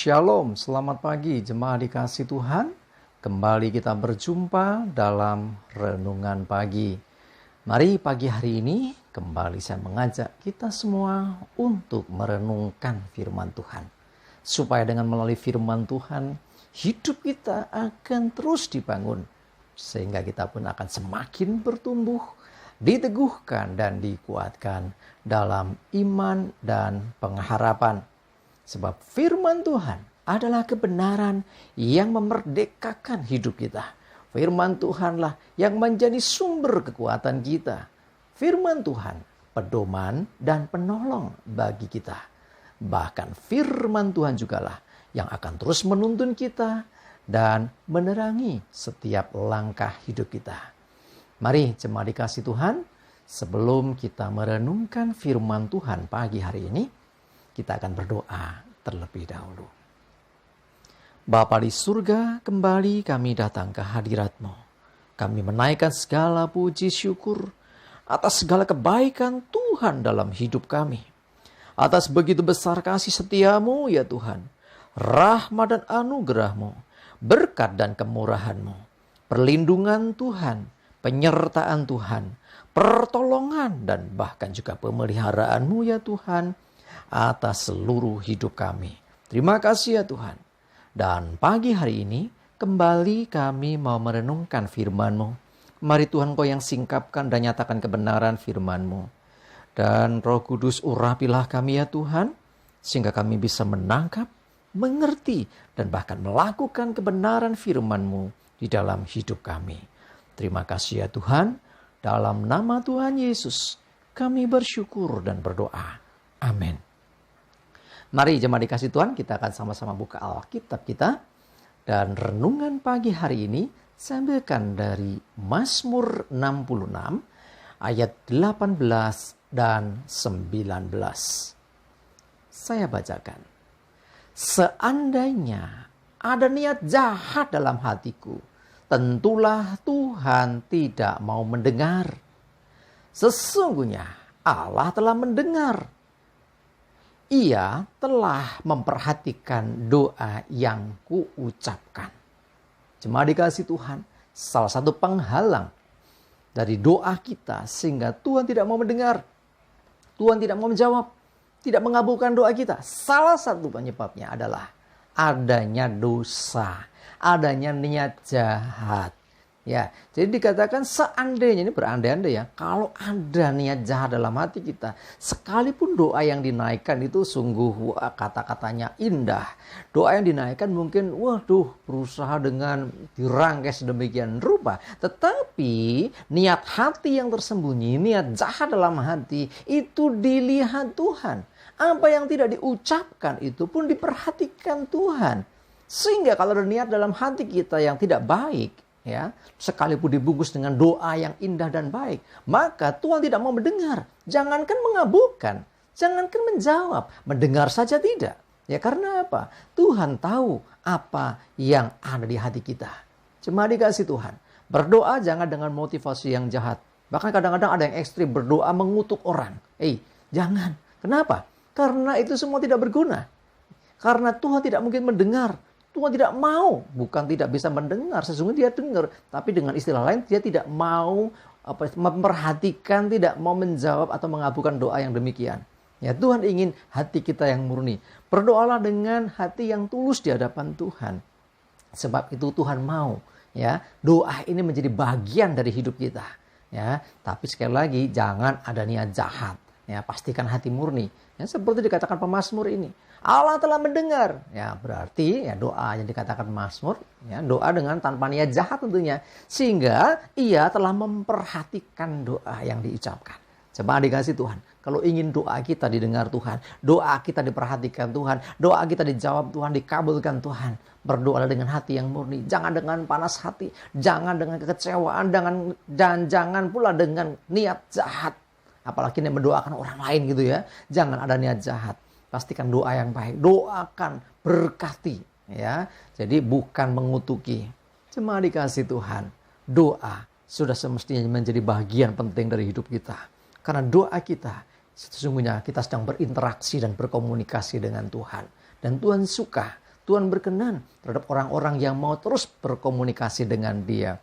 Shalom, selamat pagi jemaat dikasih Tuhan. Kembali kita berjumpa dalam renungan pagi. Mari pagi hari ini kembali saya mengajak kita semua untuk merenungkan firman Tuhan. Supaya dengan melalui firman Tuhan, hidup kita akan terus dibangun. Sehingga kita pun akan semakin bertumbuh, diteguhkan dan dikuatkan dalam iman dan pengharapan. Sebab firman Tuhan adalah kebenaran yang memerdekakan hidup kita. Firman Tuhanlah yang menjadi sumber kekuatan kita. Firman Tuhan pedoman dan penolong bagi kita. Bahkan firman Tuhan jugalah yang akan terus menuntun kita dan menerangi setiap langkah hidup kita. Mari jemaat dikasih Tuhan, sebelum kita merenungkan firman Tuhan pagi hari ini, kita akan berdoa terlebih dahulu. Bapa di surga, kembali kami datang ke hadirat-Mu. Kami menaikkan segala puji syukur atas segala kebaikan Tuhan dalam hidup kami. Atas begitu besar kasih setia-Mu ya Tuhan, rahmat dan anugerah-Mu, berkat dan kemurahan-Mu, perlindungan Tuhan, penyertaan Tuhan, pertolongan dan bahkan juga pemeliharaan-Mu ya Tuhan, atas seluruh hidup kami. Terima kasih ya Tuhan. Dan pagi hari ini kembali kami mau merenungkan firman-Mu. Mari Tuhan Kau yang singkapkan dan nyatakan kebenaran firman-Mu. Dan Roh Kudus urapilah kami ya Tuhan, sehingga kami bisa menangkap, mengerti, dan bahkan melakukan kebenaran firman-Mu di dalam hidup kami. Terima kasih ya Tuhan. Dalam nama Tuhan Yesus kami bersyukur dan berdoa. Amin. Mari jemaat dikasih Tuhan, kita akan sama-sama buka Alkitab kita. Dan renungan pagi hari ini saya ambilkan dari Mazmur 66 ayat 18 dan 19. Saya bacakan. Seandainya ada niat jahat dalam hatiku, tentulah Tuhan tidak mau mendengar. Sesungguhnya Allah telah mendengar. Ia telah memperhatikan doa yang kuucapkan. Jemaat dikasih Tuhan, salah satu penghalang dari doa kita sehingga Tuhan tidak mau mendengar, Tuhan tidak mau menjawab, tidak mengabulkan doa kita. Salah satu penyebabnya adalah adanya dosa, adanya niat jahat. Ya, jadi dikatakan seandainya, ini berandai-andai ya, kalau ada niat jahat dalam hati kita, sekalipun doa yang dinaikkan itu sungguh kata-katanya indah. Doa yang dinaikkan mungkin berusaha dengan dirangkai sedemikian rupa. Tetapi niat hati yang tersembunyi, niat jahat dalam hati itu dilihat Tuhan. Apa yang tidak diucapkan itu pun diperhatikan Tuhan. Sehingga kalau ada niat dalam hati kita yang tidak baik, ya, sekalipun dibungkus dengan doa yang indah dan baik, maka Tuhan tidak mau mendengar. Jangankan mengabulkan, jangankan menjawab, mendengar saja tidak. Ya, karena apa? Tuhan tahu apa yang ada di hati kita. Jemaat dikasih Tuhan, berdoa jangan dengan motivasi yang jahat. Bahkan kadang-kadang ada yang ekstrim, berdoa mengutuk orang. Jangan. Kenapa? Karena itu semua tidak berguna. Karena Tuhan tidak mungkin mendengar. Tuhan tidak mau, bukan tidak bisa mendengar, sesungguhnya dia dengar, tapi dengan istilah lain dia tidak mau memperhatikan, tidak mau menjawab atau mengabulkan doa yang demikian. Ya, Tuhan ingin hati kita yang murni. Berdoalah dengan hati yang tulus di hadapan Tuhan. Sebab itu Tuhan mau, ya, doa ini menjadi bagian dari hidup kita. Ya, tapi sekali lagi jangan ada niat jahat. Ya, pastikan hati murni. Ya, seperti dikatakan pemazmur ini. Allah telah mendengar. Ya, berarti ya doa yang dikatakan Mazmur, ya, doa dengan tanpa niat jahat tentunya. Sehingga ia telah memperhatikan doa yang diucapkan. Coba dikasih Tuhan. Kalau ingin doa kita didengar Tuhan, doa kita diperhatikan Tuhan, doa kita dijawab Tuhan, dikabulkan Tuhan, berdoa dengan hati yang murni. Jangan dengan panas hati, jangan dengan kekecewaan, dan jangan pula dengan niat jahat. Apalagi yang mendoakan orang lain gitu ya. Jangan ada niat jahat. Pastikan doa yang baik. Doakan, berkati. Ya, jadi bukan mengutuki. Cuma dikasih Tuhan. Doa sudah semestinya menjadi bagian penting dari hidup kita. Karena doa kita, sesungguhnya kita sedang berinteraksi dan berkomunikasi dengan Tuhan. Dan Tuhan suka Tuhan berkenan terhadap orang-orang yang mau terus berkomunikasi dengan Dia.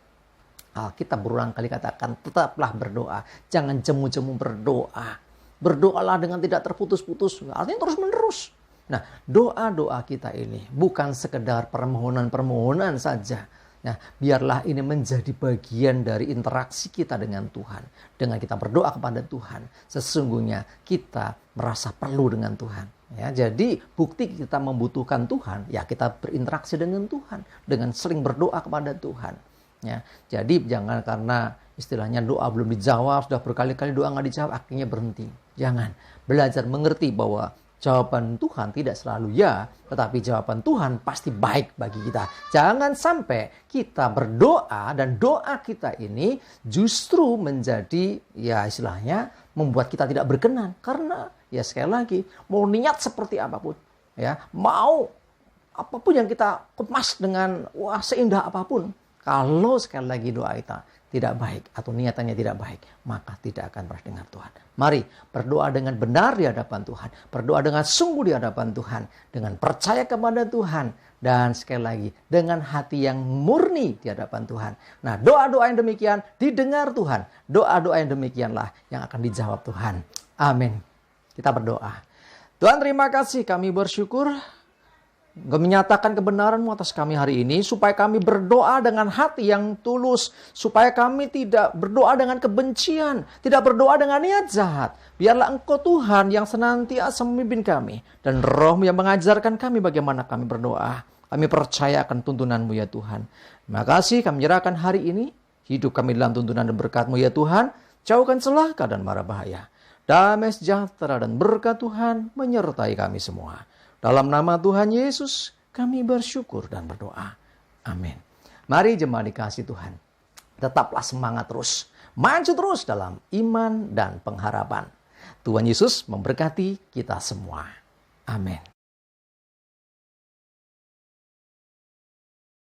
Kita berulang kali katakan, tetaplah berdoa. Jangan jemu-jemu berdoa. Berdoalah dengan tidak terputus-putus. Artinya terus-menerus. Nah, doa-doa kita ini bukan sekedar permohonan-permohonan saja. Nah, biarlah ini menjadi bagian dari interaksi kita dengan Tuhan. Dengan kita berdoa kepada Tuhan, sesungguhnya kita merasa perlu dengan Tuhan. Ya, jadi bukti kita membutuhkan Tuhan, ya kita berinteraksi dengan Tuhan, dengan sering berdoa kepada Tuhan. Ya, jadi jangan karena istilahnya doa belum dijawab, sudah berkali-kali doa nggak dijawab, akhirnya berhenti. Jangan, belajar mengerti bahwa jawaban Tuhan tidak selalu ya, tetapi jawaban Tuhan pasti baik bagi kita. Jangan sampai kita berdoa dan doa kita ini justru menjadi ya istilahnya membuat kita tidak berkenan. Karena ya sekali lagi, mau niat seperti apapun, ya mau apapun yang kita kemas dengan wah seindah apapun, kalau sekali lagi doa kita tidak baik atau niatannya tidak baik, maka tidak akan pernah dengar Tuhan. Mari berdoa dengan benar di hadapan Tuhan. Berdoa dengan sungguh di hadapan Tuhan. Dengan percaya kepada Tuhan. Dan sekali lagi, dengan hati yang murni di hadapan Tuhan. Nah, doa-doa yang demikian didengar Tuhan. Doa-doa yang demikianlah yang akan dijawab Tuhan. Amin. Kita berdoa. Tuhan, terima kasih, kami bersyukur Engkau menyatakan kebenaran-Mu atas kami hari ini, supaya kami berdoa dengan hati yang tulus, supaya kami tidak berdoa dengan kebencian, tidak berdoa dengan niat jahat. Biarlah Engkau Tuhan yang senantiasa memimpin kami, dan Roh-Mu yang mengajarkan kami bagaimana kami berdoa. Kami percaya akan tuntunan-Mu ya Tuhan. Terima kasih, kami menyerahkan hari ini, hidup kami dalam tuntunan dan berkat-Mu ya Tuhan. Jauhkan celaka dan mara bahaya. Damai sejahtera dan berkat Tuhan menyertai kami semua. Dalam nama Tuhan Yesus, kami bersyukur dan berdoa. Amin. Mari jemaat dikasih Tuhan, tetaplah semangat terus, maju terus dalam iman dan pengharapan. Tuhan Yesus memberkati kita semua. Amin.